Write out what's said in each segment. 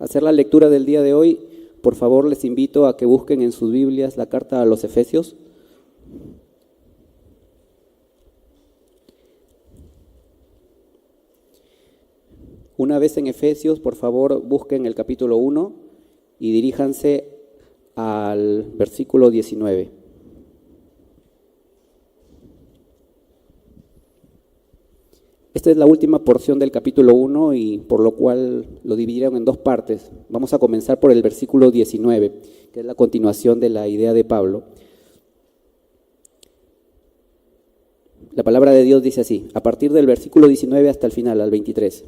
hacer la lectura del día de hoy, por favor les invito a que busquen en sus Biblias la carta a los Efesios. Una vez en Efesios, por favor, busquen el capítulo 1 y diríjanse al versículo 19. Esta es la última porción del capítulo 1 y por lo cual lo dividieron en dos partes. Vamos a comenzar por el versículo 19, que es la continuación de la idea de Pablo. La palabra de Dios dice así, a partir del versículo 19 hasta el final, al 23.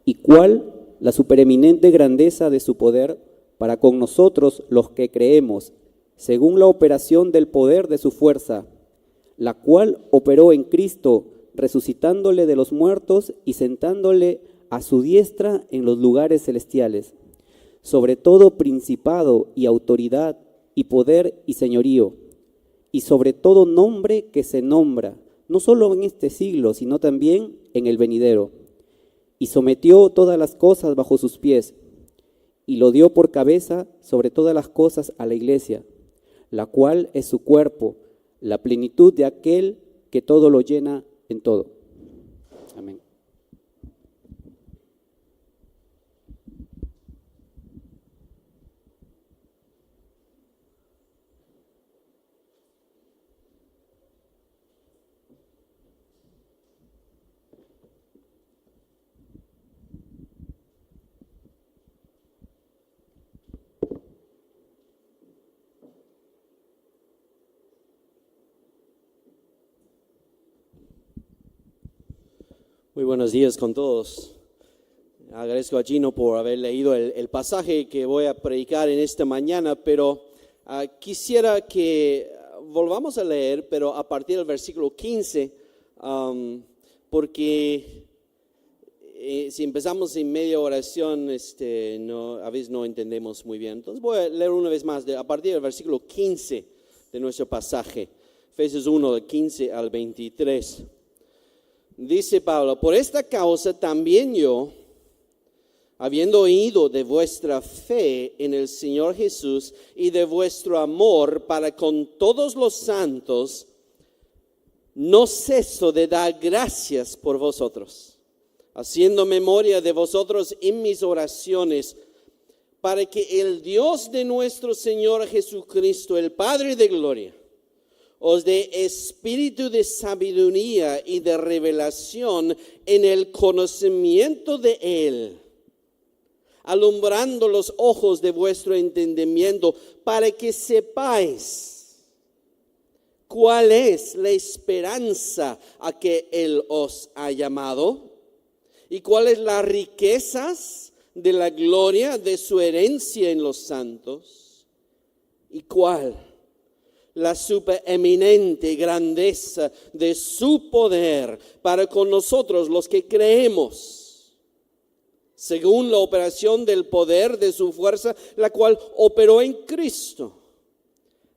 ¿Y cuál la supereminente grandeza de su poder para con nosotros los que creemos, según la operación del poder de su fuerza, la cual operó en Cristo, resucitándole de los muertos y sentándole a su diestra en los lugares celestiales, sobre todo principado y autoridad y poder y señorío, y sobre todo nombre que se nombra, no solo en este siglo, sino también en el venidero. Y sometió todas las cosas bajo sus pies, y lo dio por cabeza sobre todas las cosas a la iglesia, la cual es su cuerpo, la plenitud de aquel que todo lo llena en todo. Amén. Muy buenos días con todos. Agradezco a Gino por haber leído el pasaje que voy a predicar en esta mañana, pero quisiera que volvamos a leer, pero a partir del versículo 15, porque si empezamos en media oración, a veces no entendemos muy bien. Entonces voy a leer una vez más, a partir del versículo 15 de nuestro pasaje, Efesios 1, del 15 al 23. Dice Pablo, por esta causa también yo, habiendo oído de vuestra fe en el Señor Jesús y de vuestro amor para con todos los santos, no ceso de dar gracias por vosotros, haciendo memoria de vosotros en mis oraciones, para que el Dios de nuestro Señor Jesucristo, el Padre de gloria, os dé espíritu de sabiduría y de revelación en el conocimiento de Él, alumbrando los ojos de vuestro entendimiento, para que sepáis cuál es la esperanza a que Él os ha llamado y cuáles las riquezas de la gloria de su herencia en los santos y cuál la supereminente grandeza de su poder para con nosotros los que creemos, según la operación del poder de su fuerza, la cual operó en Cristo,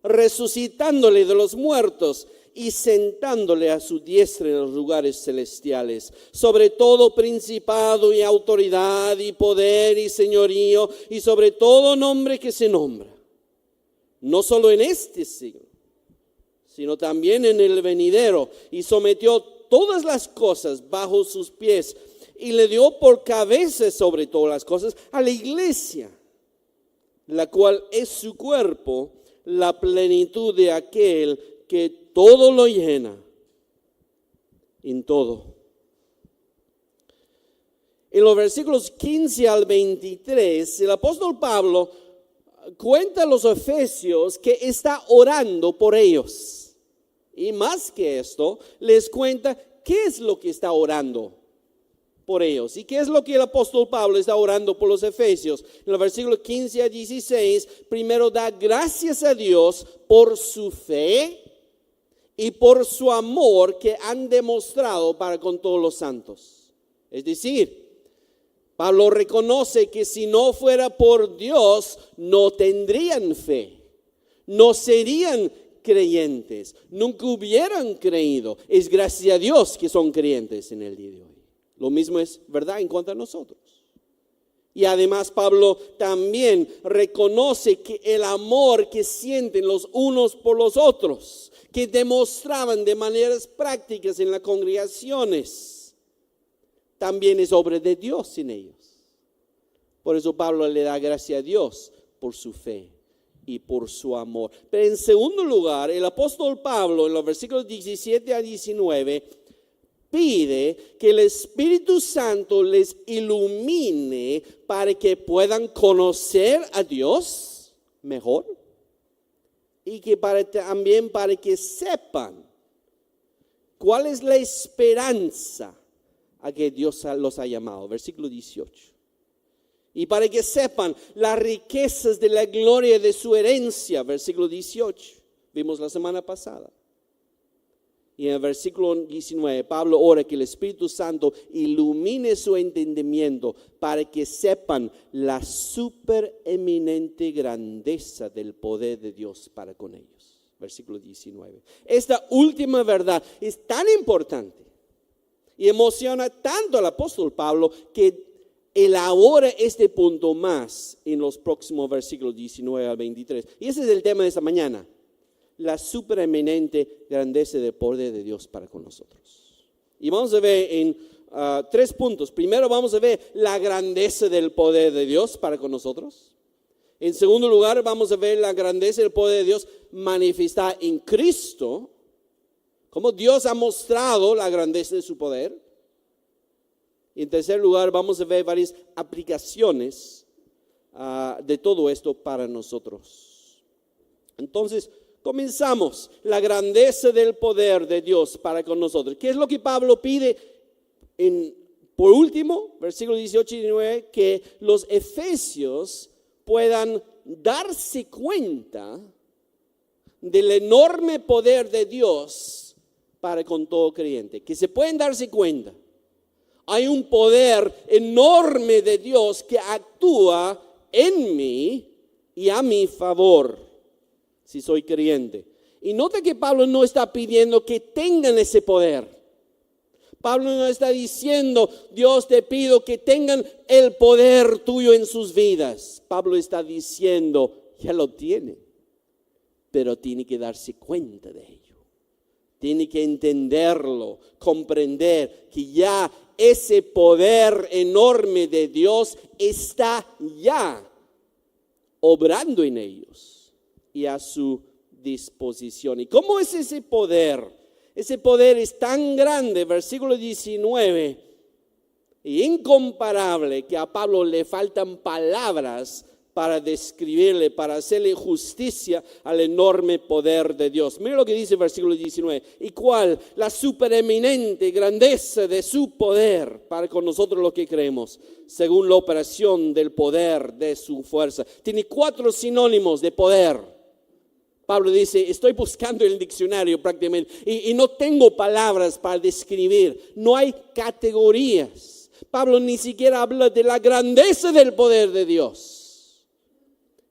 resucitándole de los muertos y sentándole a su diestra en los lugares celestiales, sobre todo principado y autoridad y poder y señorío, y sobre todo nombre que se nombra, no solo en este siglo, sino también en el venidero, y sometió todas las cosas bajo sus pies, y le dio por cabeza sobre todas las cosas a la iglesia, la cual es su cuerpo, la plenitud de aquel que todo lo llena en todo. En los versículos 15 al 23, el apóstol Pablo cuenta a los efesios que está orando por ellos. Y más que esto, les cuenta qué es lo que está orando por ellos. ¿Y qué es lo que el apóstol Pablo está orando por los efesios? En el versículo 15 a 16, primero da gracias a Dios por su fe y por su amor que han demostrado para con todos los santos. Es decir, Pablo reconoce que si no fuera por Dios, no tendrían fe, no serían creyentes, nunca hubieran creído. Es gracias a Dios que son creyentes en el día de hoy. Lo mismo es verdad en cuanto a nosotros. Y además Pablo también reconoce que el amor que sienten los unos por los otros, que demostraban de maneras prácticas en las congregaciones, también es obra de Dios en ellos. Por eso Pablo le da gracias a Dios por su fe y por su amor. Pero en segundo lugar, el apóstol Pablo en los versículos 17 a 19 pide que el Espíritu Santo les ilumine para que puedan conocer a Dios mejor y que también para que sepan cuál es la esperanza a que Dios los ha llamado. Versículo 18. Y para que sepan las riquezas de la gloria de su herencia. Versículo 18. Vimos la semana pasada. Y en el versículo 19, Pablo ora que el Espíritu Santo ilumine su entendimiento para que sepan la supereminente grandeza del poder de Dios para con ellos. Versículo 19. Esta última verdad es tan importante y emociona tanto al apóstol Pablo que elabora este punto más en los próximos versículos 19 al 23. Y ese es el tema de esta mañana. La supereminente grandeza del poder de Dios para con nosotros. Y vamos a ver en 3 puntos. Primero vamos a ver la grandeza del poder de Dios para con nosotros. En segundo lugar vamos a ver la grandeza del poder de Dios manifestada en Cristo. Cómo Dios ha mostrado la grandeza de su poder. Y en tercer lugar vamos a ver varias aplicaciones de todo esto para nosotros. Entonces, comenzamos la grandeza del poder de Dios para con nosotros. ¿Qué es lo que Pablo pide? Por último, versículos 18 y 19, que los efesios puedan darse cuenta del enorme poder de Dios para con todo creyente. Que se pueden darse cuenta. Hay un poder enorme de Dios que actúa en mí y a mi favor. Si soy creyente. Y nota que Pablo no está pidiendo que tengan ese poder. Pablo no está diciendo, Dios te pido que tengan el poder tuyo en sus vidas. Pablo está diciendo, ya lo tienen, pero tiene que darse cuenta de ello. Tiene que entenderlo, comprender que ya ese poder enorme de Dios está ya obrando en ellos y a su disposición. ¿Y cómo es ese poder? Ese poder es tan grande, versículo 19, y incomparable, que a Pablo le faltan palabras para describirle, para hacerle justicia al enorme poder de Dios. Mira lo que dice el versículo 19. ¿Y cuál? La supereminente grandeza de su poder para con nosotros los que creemos, según la operación del poder de su fuerza. Tiene 4 sinónimos de poder. Pablo dice, estoy buscando el diccionario prácticamente y no tengo palabras para describir. No hay categorías. Pablo ni siquiera habla de la grandeza del poder de Dios.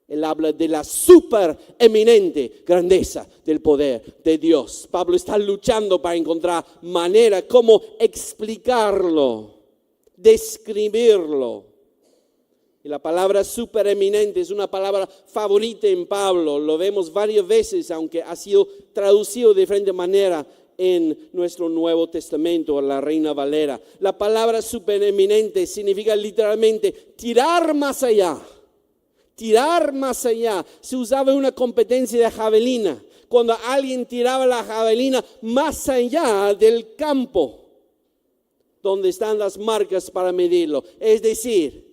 Él habla de la supereminente grandeza del poder de Dios. Pablo está luchando para encontrar manera como explicarlo, describirlo. Y la palabra supereminente es una palabra favorita en Pablo. Lo vemos varias veces, aunque ha sido traducido de diferente manera en nuestro Nuevo Testamento, la Reina Valera. La palabra supereminente significa literalmente tirar más allá. Tirar más allá. Se usaba en una competencia de javelina. Cuando alguien tiraba la javelina más allá del campo, donde están las marcas para medirlo. Es decir,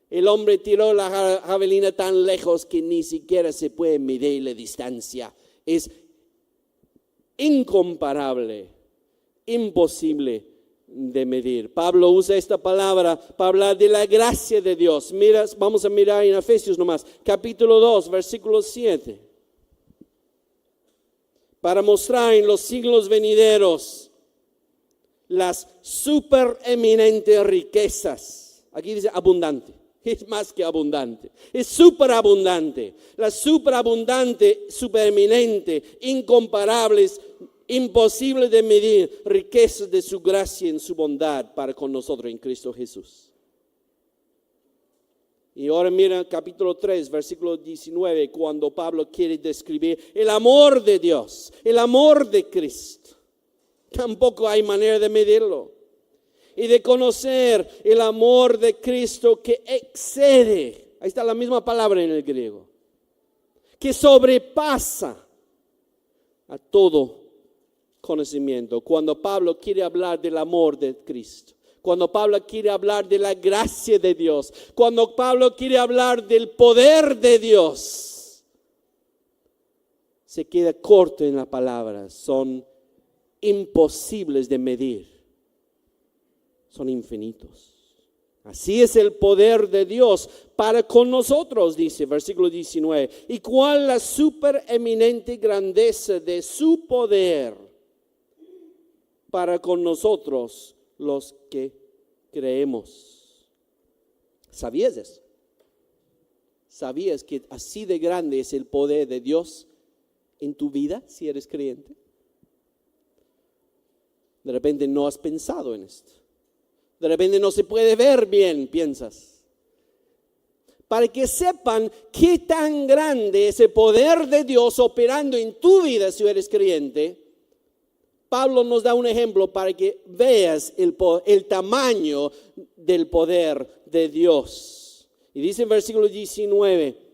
el hombre tiró la javelina tan lejos que ni siquiera se puede medir la distancia. Es incomparable, imposible de medir. Pablo usa esta palabra para hablar de la gracia de Dios. Mira, vamos a mirar en Efesios nomás, capítulo 2, versículo 7. Para mostrar en los siglos venideros las supereminentes riquezas. Aquí dice abundante. Es más que abundante, es superabundante. La superabundante, supereminente, incomparables, imposible de medir riquezas de su gracia en su bondad para con nosotros en Cristo Jesús. Y ahora mira capítulo 3, versículo 19, cuando Pablo quiere describir el amor de Dios, el amor de Cristo. Tampoco hay manera de medirlo. Y de conocer el amor de Cristo que excede, ahí está la misma palabra en el griego, que sobrepasa a todo conocimiento. Cuando Pablo quiere hablar del amor de Cristo, cuando Pablo quiere hablar de la gracia de Dios, cuando Pablo quiere hablar del poder de Dios, se queda corto en la palabra. Son imposibles de medir, son infinitos. Así es el poder de Dios para con nosotros, dice versículo 19. ¿Y cuál la supereminente grandeza de su poder para con nosotros los que creemos? ¿Sabías eso? ¿Sabías que así de grande es el poder de Dios en tu vida si eres creyente? De repente no has pensado en esto. De repente no se puede ver bien, piensas. Para que sepan qué tan grande es el poder de Dios operando en tu vida si eres creyente, Pablo nos da un ejemplo para que veas el tamaño del poder de Dios. Y dice en versículo 19,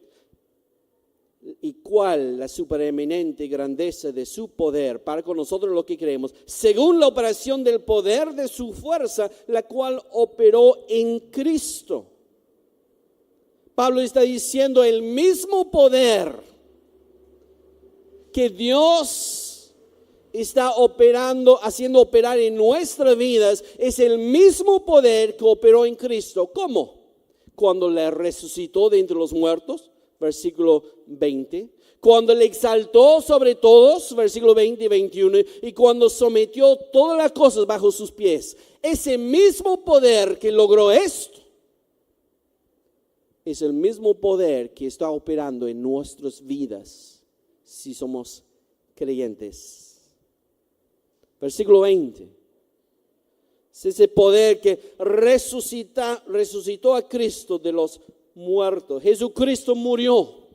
¿y cuál la supereminente grandeza de su poder para con nosotros lo que creemos? Según la operación del poder de su fuerza, la cual operó en Cristo. Pablo está diciendo el mismo poder que Dios está operando, haciendo operar en nuestras vidas, es el mismo poder que operó en Cristo. ¿Cómo? Cuando le resucitó de entre los muertos, versículo 20. Cuando le exaltó sobre todos, versículo 20 y 21. Y cuando sometió todas las cosas bajo sus pies. Ese mismo poder que logró esto, es el mismo poder que está operando en nuestras vidas si somos creyentes. Versículo 20. Es ese poder que resucitó a Cristo de los muertos. Jesucristo murió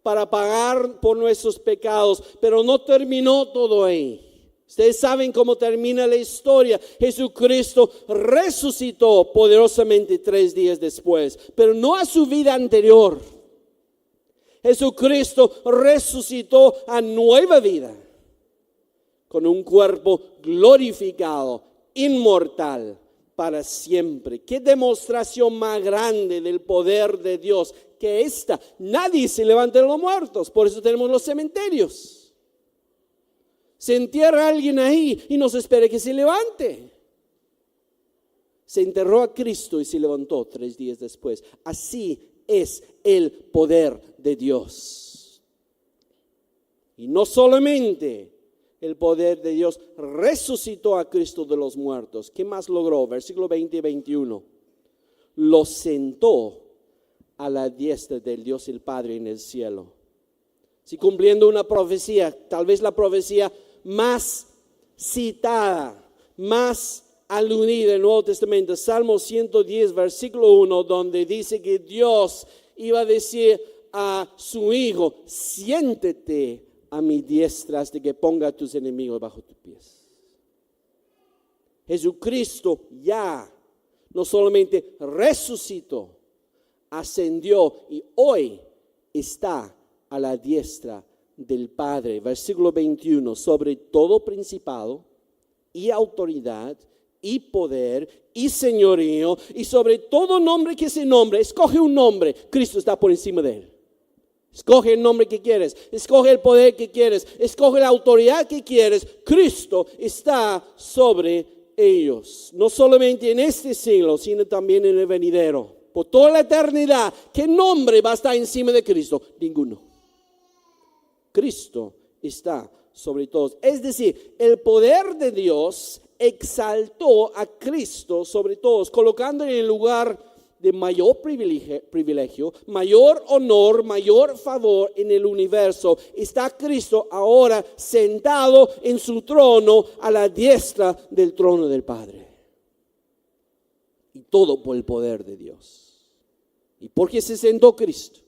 para pagar por nuestros pecados, pero no terminó todo ahí. Ustedes saben cómo termina la historia. Jesucristo resucitó poderosamente 3 días después, pero no a su vida anterior. Jesucristo resucitó a nueva vida, con un cuerpo glorificado, inmortal, para siempre. ¿Qué demostración más grande del poder de Dios que esta? Nadie se levanta de los muertos, por eso tenemos los cementerios. Se entierra a alguien ahí y no se espera que se levante. Se enterró a Cristo y se levantó 3 días después. Así es el poder de Dios. Y no solamente el poder de Dios resucitó a Cristo de los muertos. ¿Qué más logró? Versículo 20 y 21. Lo sentó a la diestra del Dios el Padre en el cielo. Si cumpliendo una profecía, tal vez la profecía más citada, más aludida en el Nuevo Testamento, Salmo 110, versículo 1, donde dice que Dios iba a decir a su Hijo: siéntete a mi diestra hasta que ponga a tus enemigos bajo tus pies. Jesucristo ya no solamente resucitó, ascendió y hoy está a la diestra del Padre. Versículo 21, sobre todo principado y autoridad y poder y señorío y sobre todo nombre que se nombre. Escoge un nombre, Cristo está por encima de él. Escoge el nombre que quieres, escoge el poder que quieres, escoge la autoridad que quieres. Cristo está sobre ellos, no solamente en este siglo, sino también en el venidero. Por toda la eternidad, ¿qué nombre va a estar encima de Cristo? Ninguno. Cristo está sobre todos. Es decir, el poder de Dios exaltó a Cristo sobre todos, colocando en el lugar de mayor privilegio, mayor honor, mayor favor en el universo. Está Cristo ahora sentado en su trono a la diestra del trono del Padre. Y todo por el poder de Dios. ¿Y por qué se sentó Cristo?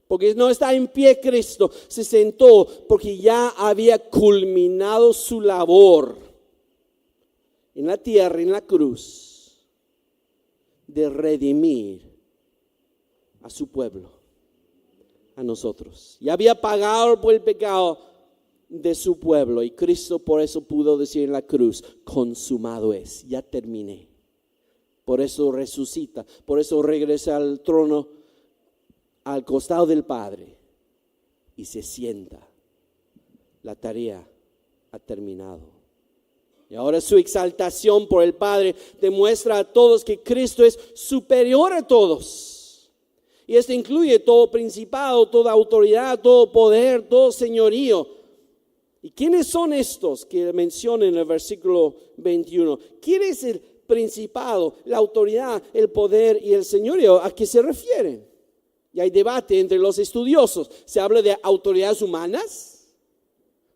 Porque no está en pie Cristo, se sentó porque ya había culminado su labor en la tierra, en la cruz, de redimir a su pueblo, a nosotros. Ya había pagado por el pecado de su pueblo y Cristo por eso pudo decir en la cruz, consumado es, ya terminé. Por eso resucita, por eso regresa al trono, al costado del Padre y se sienta. La tarea ha terminado. Y ahora su exaltación por el Padre demuestra a todos que Cristo es superior a todos. Y esto incluye todo principado, toda autoridad, todo poder, todo señorío. ¿Y quiénes son estos que menciona en el versículo 21? ¿Quién es el principado, la autoridad, el poder y el señorío? ¿A qué se refieren? Y hay debate entre los estudiosos. ¿Se habla de autoridades humanas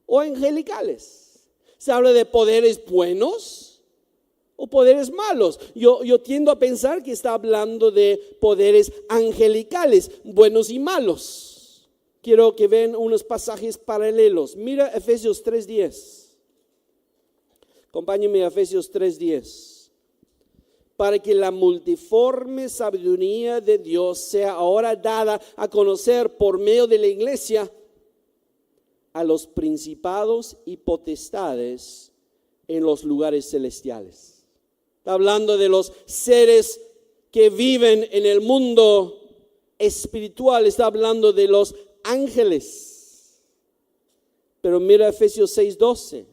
o angelicales? ¿Se habla de poderes buenos o poderes malos? Yo tiendo a pensar que está hablando de poderes angelicales, buenos y malos. Quiero que vean unos pasajes paralelos. Mira Efesios 3:10. Acompáñenme a Efesios 3:10. Para que la multiforme sabiduría de Dios sea ahora dada a conocer por medio de la iglesia a los principados y potestades en los lugares celestiales. Está hablando de los seres que viven en el mundo espiritual, está hablando de los ángeles. Pero mira Efesios 6:12.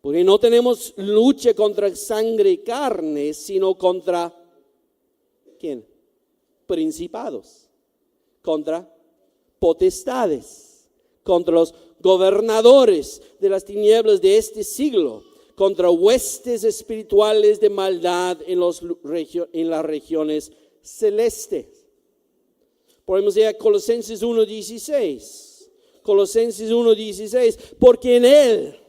Porque no tenemos lucha contra sangre y carne, sino contra, ¿quién? Principados, contra potestades, contra los gobernadores de las tinieblas de este siglo, contra huestes espirituales de maldad en las regiones celestes. Podemos ir a Colosenses 1:16. Colosenses 1:16, porque en Él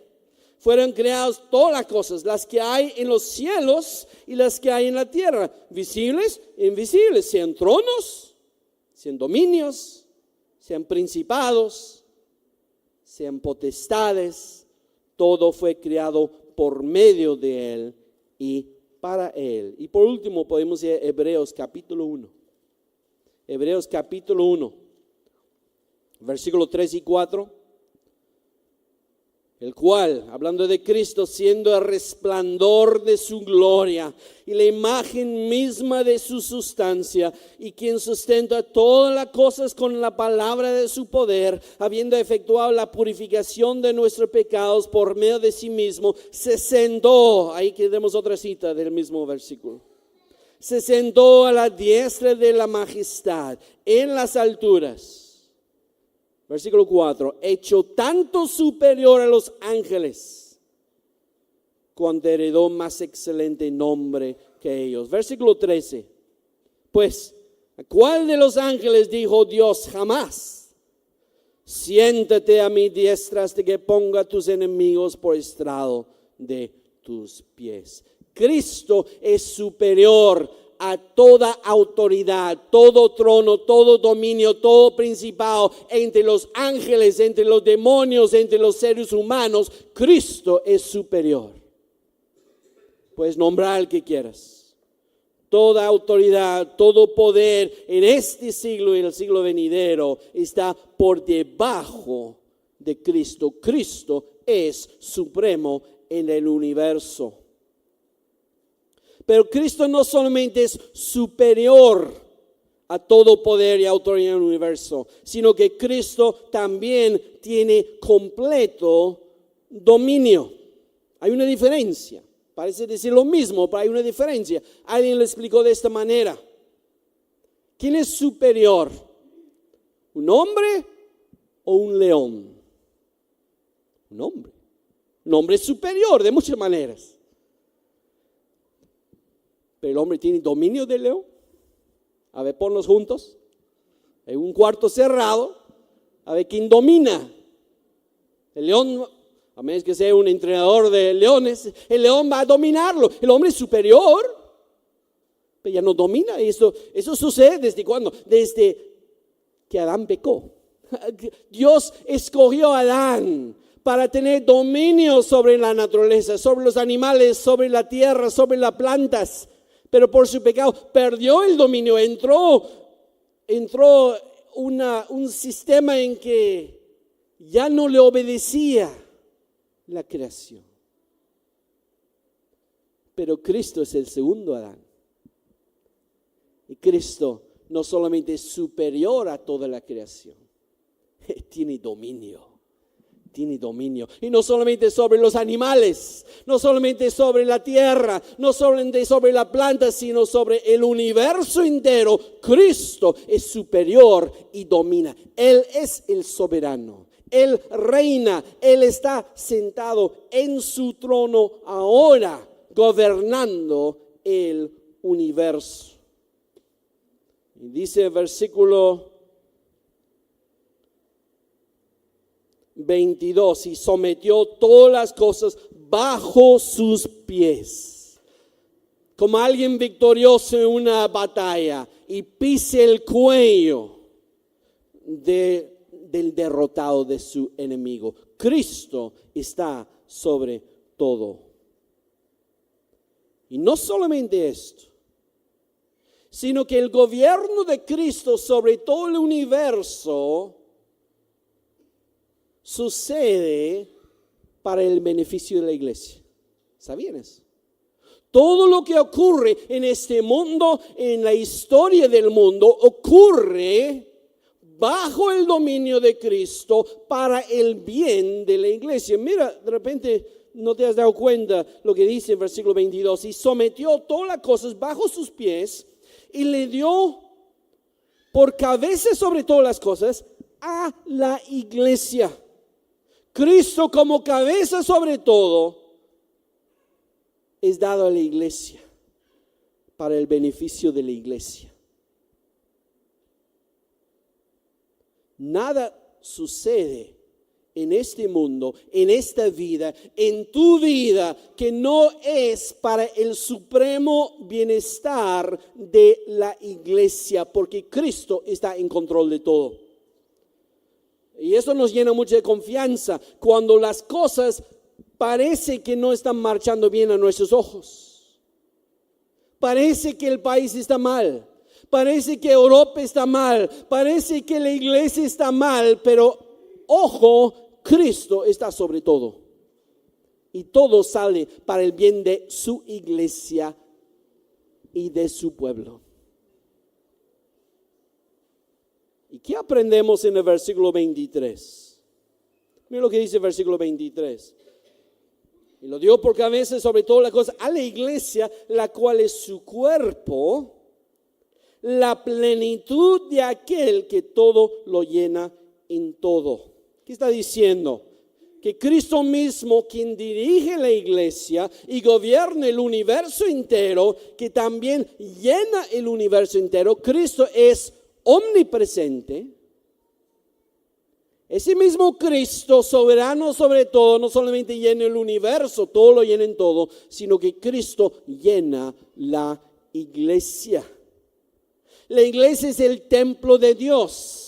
fueron creadas todas las cosas, las que hay en los cielos y las que hay en la tierra, visibles e invisibles, sean tronos, sean dominios, sean principados, sean potestades. Todo fue creado por medio de Él y para Él. Y por último podemos ir a Hebreos capítulo 1. Hebreos capítulo 1, versículos 3 y 4. El cual, hablando de Cristo, siendo el resplandor de su gloria y la imagen misma de su sustancia, y quien sustenta todas las cosas con la palabra de su poder, habiendo efectuado la purificación de nuestros pecados por medio de sí mismo, se sentó, ahí tenemos otra cita del mismo versículo, se sentó a la diestra de la majestad en las alturas. Versículo 4, hecho tanto superior a los ángeles, cuando heredó más excelente nombre que ellos. Versículo 13, pues, ¿a cuál de los ángeles dijo Dios jamás? Siéntate a mi diestra hasta que ponga a tus enemigos por estrado de tus pies. Cristo es superior a toda autoridad, todo trono, todo dominio, todo principado, entre los ángeles, entre los demonios, entre los seres humanos. Cristo es superior. Puedes nombrar al que quieras. Toda autoridad, todo poder en este siglo y en el siglo venidero está por debajo de Cristo. Cristo es supremo en el universo. Pero Cristo no solamente es superior a todo poder y autoridad en el universo, sino que Cristo también tiene completo dominio. Hay una diferencia. Parece decir lo mismo, pero hay una diferencia. Alguien lo explicó de esta manera. ¿Quién es superior? ¿Un hombre o un león? Un hombre. Un hombre es superior de muchas maneras. Pero el hombre tiene dominio del león. A ver, ponlos juntos. En un cuarto cerrado. A ver quién domina. El león, a menos que sea un entrenador de leones, el león va a dominarlo. El hombre es superior. pero ya no domina. Eso sucede ¿desde cuándo? Desde que Adán pecó. Dios escogió a Adán para tener dominio sobre la naturaleza, sobre los animales, sobre la tierra, sobre las plantas. Pero por su pecado perdió el dominio. Entró un sistema en que ya no le obedecía la creación. Pero Cristo es el segundo Adán. Y Cristo no solamente es superior a toda la creación, tiene dominio. Tiene dominio. Y no solamente sobre los animales, no solamente sobre la tierra, no solamente sobre la planta, sino sobre el universo entero. Cristo es superior y domina. Él es el soberano. Él reina. Él está sentado en su trono ahora, gobernando el universo. Y dice el versículo 22, y sometió todas las cosas bajo sus pies. Como alguien victorioso en una batalla y pise el cuello del derrotado, de su enemigo. Cristo está sobre todo. Y no solamente esto, sino que el gobierno de Cristo sobre todo el universo sucede para el beneficio de la iglesia. ¿Sabían eso? Todo lo que ocurre en este mundo, en la historia del mundo, ocurre bajo el dominio de Cristo para el bien de la iglesia. Mira, de repente no te has dado cuenta lo que dice el versículo 22. Y sometió todas las cosas bajo sus pies y le dio por cabeza sobre todas las cosas a la iglesia. Cristo como cabeza sobre todo es dado a la iglesia para el beneficio de la iglesia. Nada sucede en este mundo, en esta vida, en tu vida, que no es para el supremo bienestar de la iglesia, porque Cristo está en control de todo. Y eso nos llena mucha de confianza cuando las cosas parece que no están marchando bien a nuestros ojos. Parece que el país está mal, parece que Europa está mal, parece que la iglesia está mal, pero ojo, Cristo está sobre todo. Y todo sale para el bien de su iglesia y de su pueblo. ¿Y qué aprendemos en el versículo 23? Mira lo que dice el versículo 23. Y lo dio por cabeza sobre todas las cosas a la iglesia, la cual es su cuerpo, la plenitud de aquel que todo lo llena en todo. ¿Qué está diciendo? Que Cristo mismo, quien dirige la iglesia y gobierna el universo entero, que también llena el universo entero, Cristo es omnipresente. Ese mismo Cristo, soberano sobre todo, no solamente llena el universo, todo lo llena en todo, sino que Cristo llena la iglesia. La iglesia es el templo de Dios.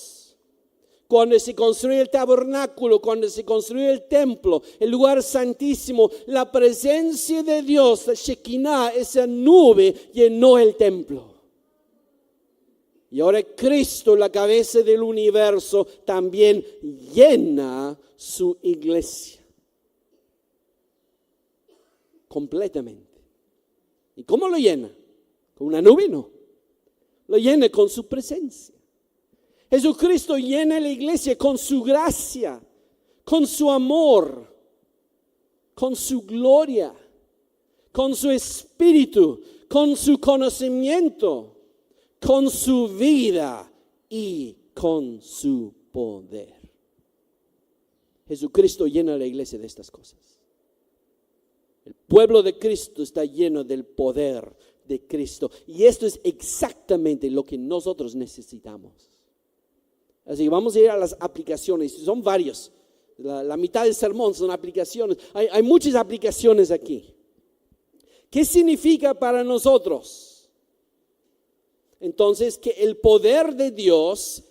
Cuando se construye el tabernáculo, cuando se construye el templo, el lugar santísimo, la presencia de Dios, la Shekinah, esa nube llenó el templo. Y ahora Cristo, la cabeza del universo, también llena su iglesia. Completamente. ¿Y cómo lo llena? ¿Con una nube? No. Lo llena con su presencia. Jesucristo llena la iglesia con su gracia, con su amor, con su gloria, con su espíritu, con su conocimiento, con su vida y con su poder. Jesucristo llena la iglesia de estas cosas. El pueblo de Cristo está lleno del poder de Cristo. Y esto es exactamente lo que nosotros necesitamos. Así que vamos a ir a las aplicaciones. Son varios. La mitad del sermón son aplicaciones. Hay muchas aplicaciones aquí. ¿Qué significa para nosotros entonces que el poder de Dios,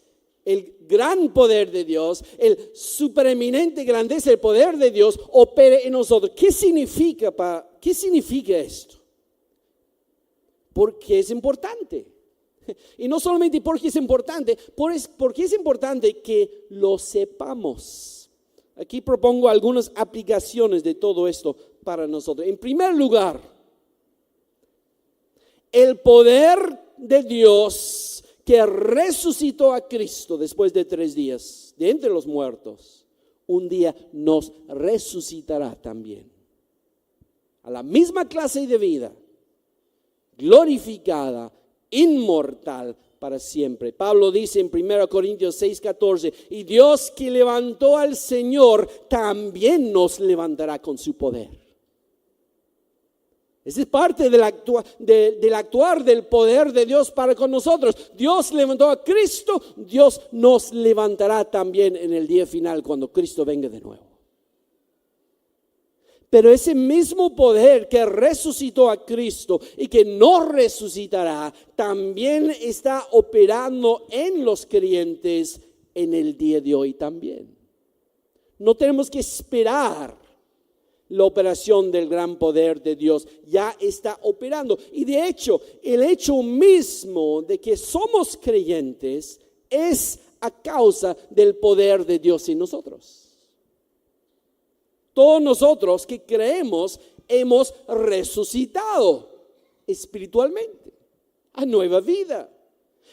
el gran poder de Dios, el supereminente grandeza, el poder de Dios opere en nosotros. ¿Qué significa esto? Porque es importante. Y no solamente porque es importante, porque es importante que lo sepamos. Aquí propongo algunas aplicaciones de todo esto para nosotros. En primer lugar, el poder de Dios que resucitó a Cristo después de 3 días de entre los muertos, un día nos resucitará también a la misma clase de vida, glorificada, inmortal para siempre. Pablo dice en 1 Corintios 6:14, y Dios que levantó al Señor también nos levantará con su poder. Esa es parte del actuar del poder de Dios para con nosotros. Dios levantó a Cristo, Dios nos levantará también en el día final cuando Cristo venga de nuevo. Pero ese mismo poder que resucitó a Cristo y que nos resucitará, también está operando en los creyentes en el día de hoy también. No tenemos que esperar la operación del gran poder de Dios, ya está operando. Y de hecho, el hecho mismo de que somos creyentes es a causa del poder de Dios en nosotros. Todos nosotros que creemos hemos resucitado espiritualmente a nueva vida.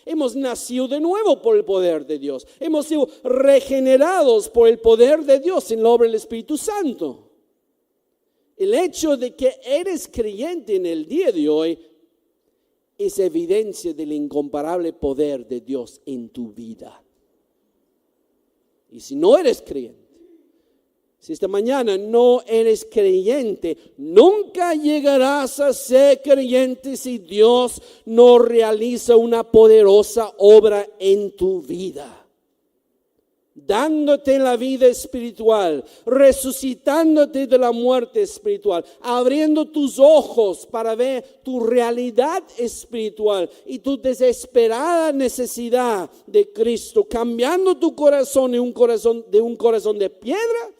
Hemos nacido de nuevo por el poder de Dios. Hemos sido regenerados por el poder de Dios en la obra del Espíritu Santo. El hecho de que eres creyente en el día de hoy es evidencia del incomparable poder de Dios en tu vida. Y si no eres creyente, si esta mañana no eres creyente, nunca llegarás a ser creyente si Dios no realiza una poderosa obra en tu vida. Dándote la vida espiritual, resucitándote de la muerte espiritual, abriendo tus ojos para ver tu realidad espiritual y tu desesperada necesidad de Cristo, cambiando tu corazón de un corazón de piedra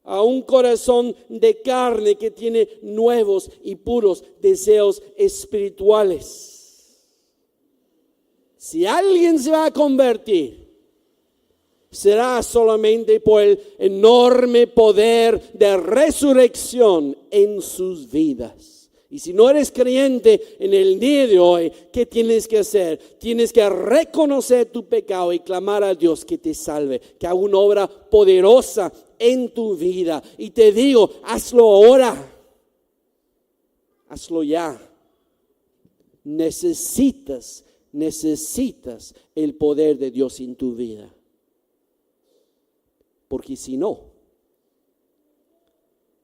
a un corazón de carne que tiene nuevos y puros deseos espirituales. Si alguien se va a convertir, será solamente por el enorme poder de resurrección en sus vidas. Y si no eres creyente en el día de hoy, ¿qué tienes que hacer? Tienes que reconocer tu pecado y clamar a Dios que te salve, que haga una obra poderosa en tu vida. Y te digo, hazlo ahora, hazlo ya. Necesitas el poder de Dios en tu vida. Porque si no,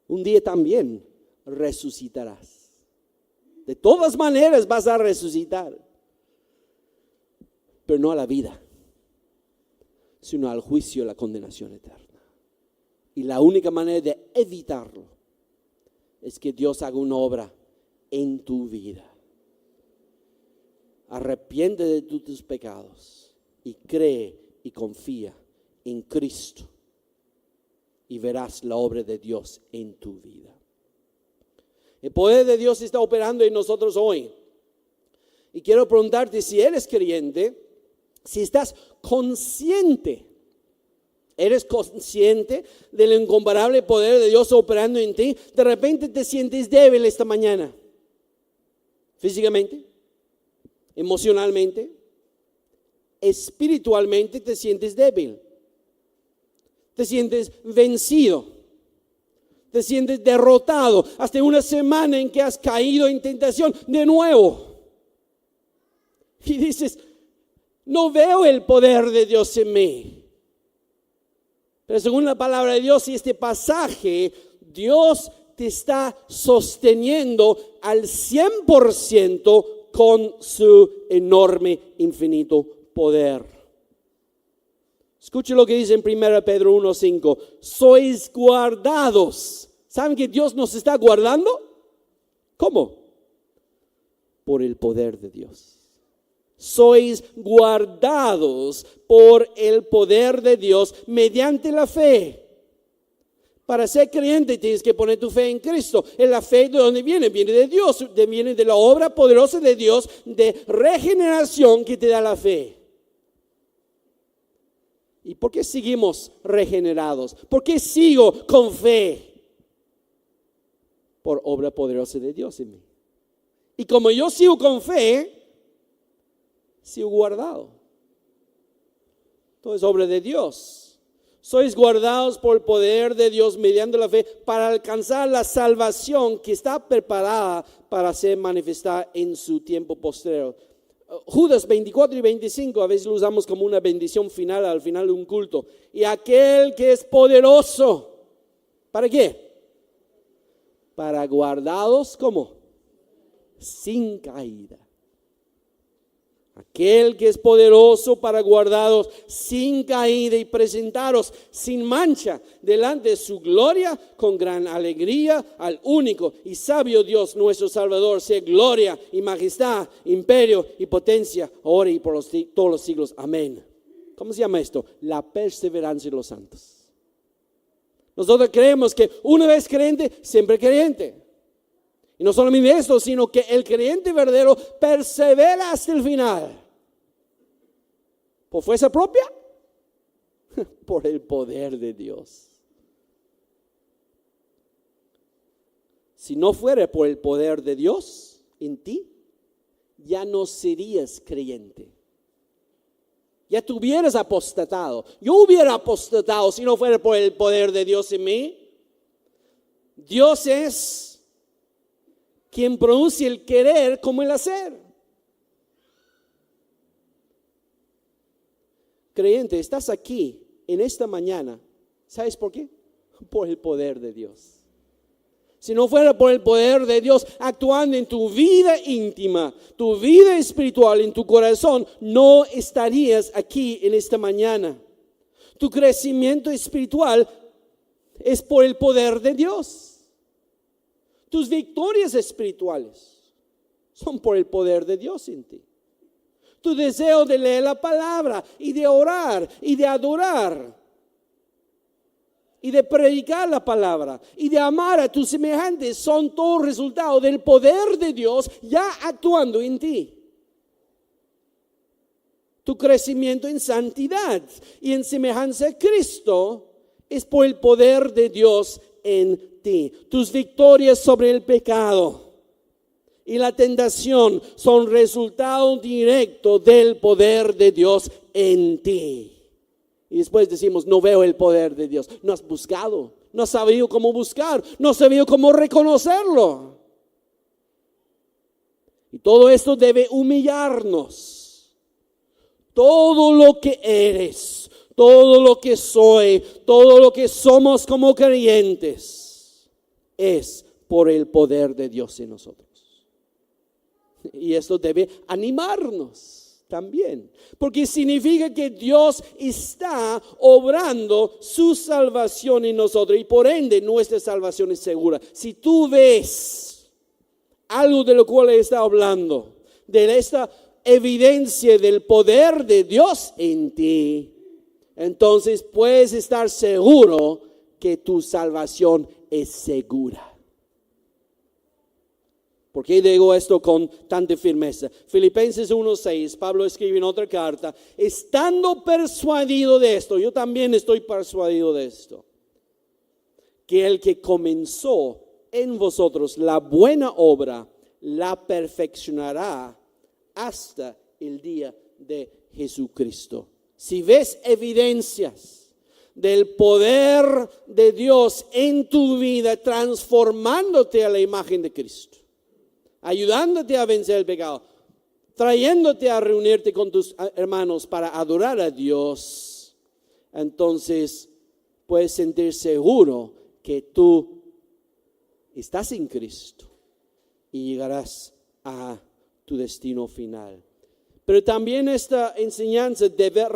un día también resucitarás. De todas maneras vas a resucitar, pero no a la vida, sino al juicio y la condenación eterna. Y la única manera de evitarlo es que Dios haga una obra en tu vida. Arrepiente de tus pecados y cree y confía en Cristo. Y verás la obra de Dios en tu vida. El poder de Dios está operando en nosotros hoy. Y quiero preguntarte si eres creyente, si estás consciente. ¿Eres consciente del incomparable poder de Dios operando en ti? De repente te sientes débil esta mañana. Físicamente, emocionalmente, espiritualmente te sientes débil. Te sientes vencido, te sientes derrotado, hasta una semana en que has caído en tentación de nuevo. Y dices, no veo el poder de Dios en mí. Pero según la palabra de Dios y este pasaje, Dios te está sosteniendo al 100% con su enorme, infinito poder. Escuche lo que dice en 1 Pedro 1:5. Sois guardados. ¿Saben que Dios nos está guardando? ¿Cómo? Por el poder de Dios. sois guardados por el poder de Dios mediante la fe. Para ser creyente tienes que poner tu fe en Cristo. ¿En la fe de dónde viene? Viene de Dios, viene de la obra poderosa de Dios de regeneración que te da la fe. ¿Y por qué seguimos regenerados? ¿Por qué sigo con fe? Por obra poderosa de Dios en mí. Y como yo sigo con fe, sigo guardado. Todo es obra de Dios. Sois guardados por el poder de Dios mediante la fe para alcanzar la salvación que está preparada para ser manifestada en su tiempo posterior. Judas 24 y 25 a veces lo usamos como una bendición final al final de un culto. Y aquel que es poderoso, ¿para qué? Para guardados, ¿cómo? Sin caída. Aquel que es poderoso para guardaros sin caída y presentaros sin mancha delante de su gloria con gran alegría al único y sabio Dios nuestro Salvador, sea gloria y majestad, imperio y potencia, ahora y por todos los siglos. Amén. ¿Cómo se llama esto? La perseverancia de los santos. Nosotros creemos que una vez creyente, siempre creyente. Y no solamente esto, sino que el creyente verdadero persevera hasta el final. ¿Por fuerza propia? Por el poder de Dios. Si no fuera por el poder de Dios en ti, ya no serías creyente. Ya te hubieras apostatado. Yo hubiera apostatado si no fuera por el poder de Dios en mí. Dios es quien produce el querer como el hacer. Creyente, estás aquí en esta mañana. ¿Sabes por qué? Por el poder de Dios. Si no fuera por el poder de Dios actuando en tu vida íntima, tu vida espiritual, en tu corazón, no estarías aquí en esta mañana. Tu crecimiento espiritual es por el poder de Dios. Tus victorias espirituales son por el poder de Dios en ti. Tu deseo de leer la palabra y de orar y de adorar y de predicar la palabra y de amar a tus semejantes son todo resultado del poder de Dios ya actuando en ti. Tu crecimiento en santidad y en semejanza a Cristo es por el poder de Dios en ti. Tus victorias sobre el pecado y la tentación son resultado directo del poder de Dios en ti. Y después decimos, no veo el poder de Dios. No has buscado, no has sabido cómo buscar, no has sabido cómo reconocerlo. Y todo esto debe humillarnos. Todo lo que eres, todo lo que soy, todo lo que somos como creyentes es por el poder de Dios en nosotros. Y esto debe animarnos también, porque significa que Dios está obrando su salvación en nosotros y por ende nuestra salvación es segura. Si tú ves algo de lo cual he estado hablando, de esta evidencia del poder de Dios en ti, entonces puedes estar seguro que tu salvación es segura. ¿Por qué digo esto con tanta firmeza? Filipenses 1:6, Pablo escribe en otra carta, estando persuadido de esto, yo también estoy persuadido de esto, que el que comenzó en vosotros la buena obra, la perfeccionará hasta el día de Jesucristo. Si ves evidencias del poder de Dios en tu vida, transformándote a la imagen de Cristo, ayudándote a vencer el pecado, trayéndote a reunirte con tus hermanos para adorar a Dios, entonces puedes sentir seguro que tú estás en Cristo y llegarás a tu destino final. Pero también esta enseñanza debe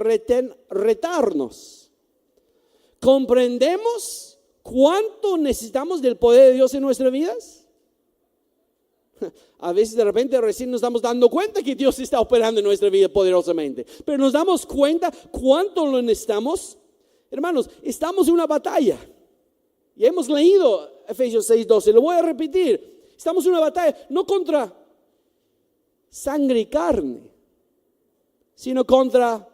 retarnos. ¿Comprendemos cuánto necesitamos del poder de Dios en nuestras vidas? A veces de repente recién nos estamos dando cuenta que Dios está operando en nuestra vida poderosamente. Pero nos damos cuenta cuánto lo necesitamos. Hermanos, estamos en una batalla. Y hemos leído Efesios 6:12. Lo voy a repetir. Estamos en una batalla no contra sangre y carne, sino contra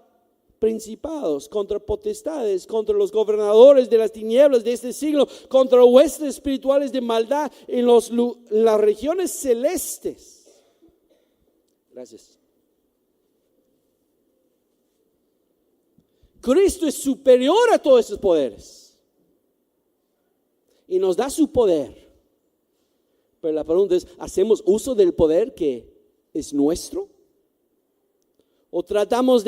principados, contra potestades, contra los gobernadores de las tinieblas de este siglo, contra huestes espirituales de maldad en las regiones celestes. Gracias. Cristo es superior a todos esos poderes y nos da su poder. Pero la pregunta es, ¿hacemos uso del poder que es nuestro? ¿O tratamos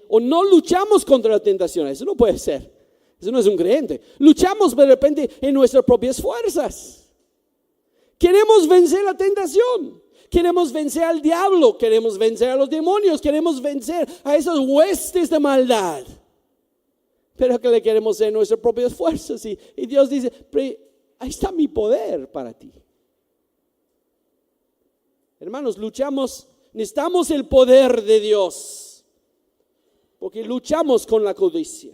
o no luchamos contra la tentación? Eso no puede ser. Eso no es un creyente. Luchamos de repente en nuestras propias fuerzas. Queremos vencer la tentación. Queremos vencer al diablo. Queremos vencer a los demonios. Queremos vencer a esas huestes de maldad. Pero que le queremos hacer en nuestras propias fuerzas. Y Dios dice, ahí está mi poder para ti. Hermanos, necesitamos el poder de Dios, porque luchamos con la codicia,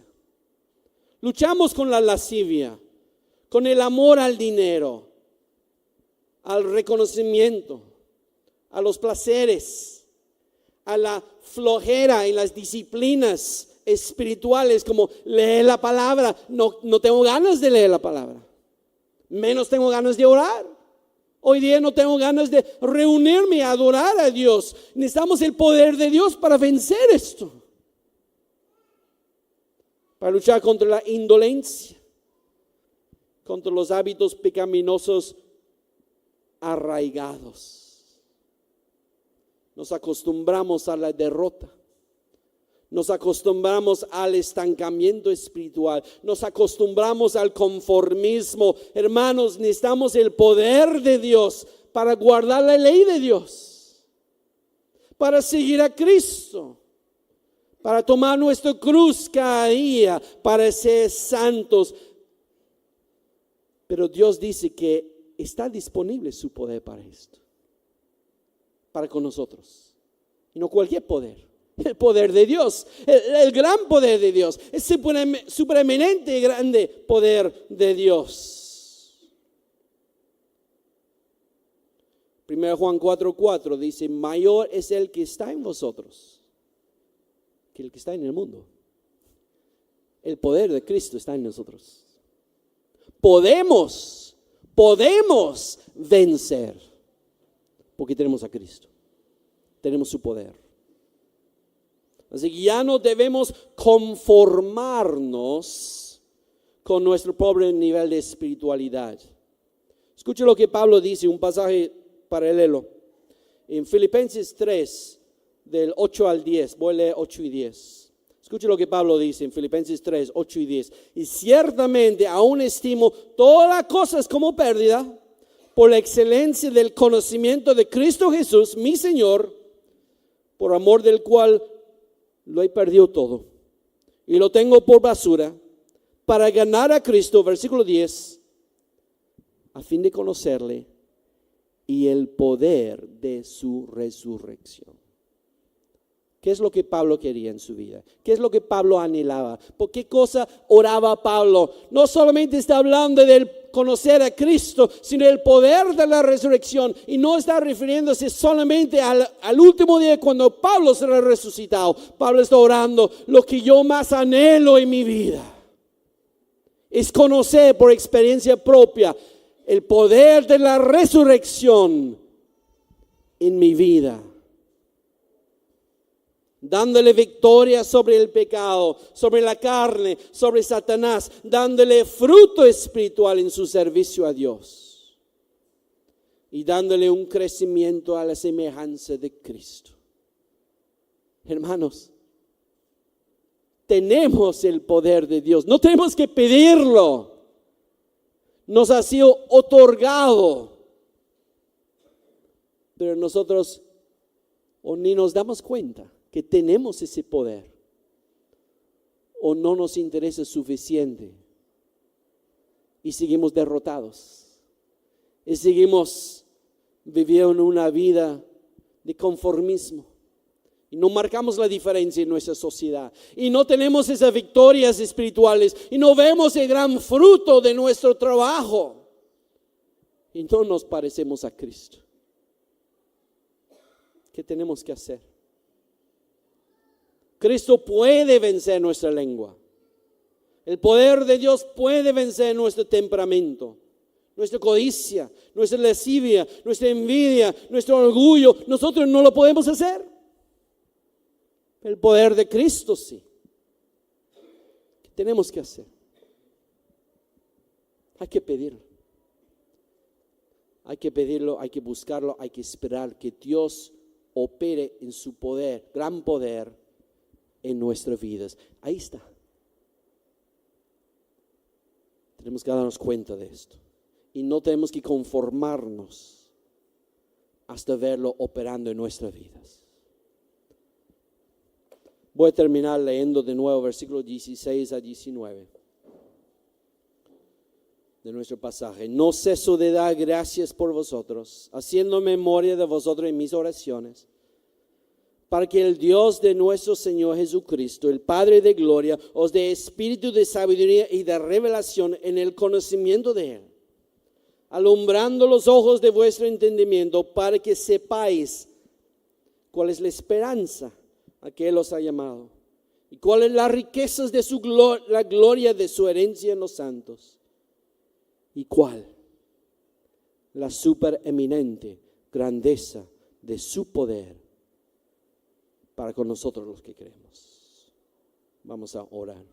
luchamos con la lascivia, con el amor al dinero, al reconocimiento, a los placeres, a la flojera en las disciplinas espirituales como leer la palabra. No tengo ganas de leer la palabra, menos tengo ganas de orar. Hoy día no tengo ganas de reunirme a adorar a Dios. Necesitamos el poder de Dios para vencer esto. Para luchar contra la indolencia, contra los hábitos pecaminosos arraigados. Nos acostumbramos a la derrota. Nos acostumbramos al estancamiento espiritual. Nos acostumbramos al conformismo. Hermanos, necesitamos el poder de Dios para guardar la ley de Dios, para seguir a Cristo, para tomar nuestra cruz cada día, para ser santos. Pero Dios dice que está disponible su poder para esto, para con nosotros. Y no cualquier poder. El poder de Dios, el gran poder de Dios, el supereminente y grande poder de Dios. 1 Juan 4:4 dice, mayor es el que está en vosotros que el que está en el mundo. El poder de Cristo está en nosotros. Podemos vencer porque tenemos a Cristo, tenemos su poder. Así que ya no debemos conformarnos con nuestro pobre nivel de espiritualidad. Escuche lo que Pablo dice, un pasaje paralelo. En Filipenses 3, del 8 al 10, voy a leer 8 y 10. Escuche lo que Pablo dice en Filipenses 3, 8 y 10. Y ciertamente aún estimo todas las cosas como pérdida por la excelencia del conocimiento de Cristo Jesús, mi Señor, por amor del cual lo he perdido todo y lo tengo por basura para ganar a Cristo, versículo 10, a fin de conocerle y el poder de su resurrección. ¿Qué es lo que Pablo quería en su vida? ¿Qué es lo que Pablo anhelaba? ¿Por qué cosa oraba Pablo? No solamente está hablando del conocer a Cristo, sino el poder de la resurrección. Y no está refiriéndose solamente al último día cuando Pablo será resucitado. Pablo está orando, lo que yo más anhelo en mi vida es conocer por experiencia propia el poder de la resurrección en mi vida, dándole victoria sobre el pecado, sobre la carne, sobre Satanás, dándole fruto espiritual en su servicio a Dios y dándole un crecimiento a la semejanza de Cristo. Hermanos, tenemos el poder de Dios, no tenemos que pedirlo, nos ha sido otorgado, pero nosotros o ni nos damos cuenta que tenemos ese poder, o no nos interesa suficiente y seguimos derrotados y seguimos vivieron una vida de conformismo. Y no marcamos la diferencia en nuestra sociedad. Y no tenemos esas victorias espirituales. Y no vemos el gran fruto de nuestro trabajo. Y no nos parecemos a Cristo. ¿Qué tenemos que hacer? Cristo puede vencer nuestra lengua. El poder de Dios puede vencer nuestro temperamento, nuestra codicia, nuestra lascivia, nuestra envidia, nuestro orgullo. Nosotros no lo podemos hacer. El poder de Cristo sí. ¿Qué tenemos que hacer? Hay que pedirlo. Hay que pedirlo, hay que buscarlo, hay que esperar que Dios opere en su poder, gran poder en nuestras vidas. Ahí está. Tenemos que darnos cuenta de esto. Y no tenemos que conformarnos hasta verlo operando en nuestras vidas. Voy a terminar leyendo de nuevo versículos 16 a 19 de nuestro pasaje. No ceso de dar gracias por vosotros, haciendo memoria de vosotros en mis oraciones, para que el Dios de nuestro Señor Jesucristo, el Padre de gloria, os dé espíritu de sabiduría y de revelación en el conocimiento de Él, alumbrando los ojos de vuestro entendimiento, para que sepáis cuál es la esperanza a que Él os ha llamado, y cuáles las riquezas de su la gloria de su herencia en los santos, y cuál la supereminente grandeza de su poder para con nosotros los que creemos. Vamos a orar.